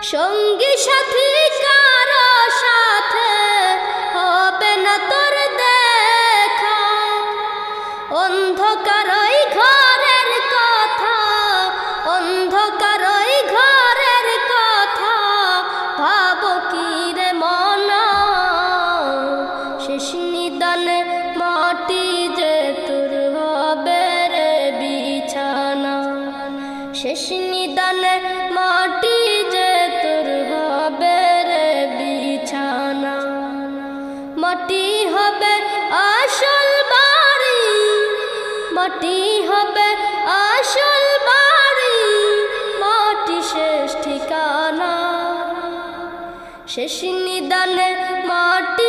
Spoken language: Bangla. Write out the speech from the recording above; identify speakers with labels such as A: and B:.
A: সঙ্গী সাথী কারো সাথে হবে না তোর দেখা, অন্ধকারই ঘরের কথা, অন্ধকারই ঘরের কথা, ভাবো কি রে মনা, শেষ নিদানে মাটি যে তোর হবে রে বিছানা, শেষ নিদানে মাটি যে তোর হবে রে বিছানা। মাটি হবে আসল বাড়ি, মাটি হবে আসল বাড়ি, মাটি শেষ ঠিকানা, শেষ নিদানে মাটি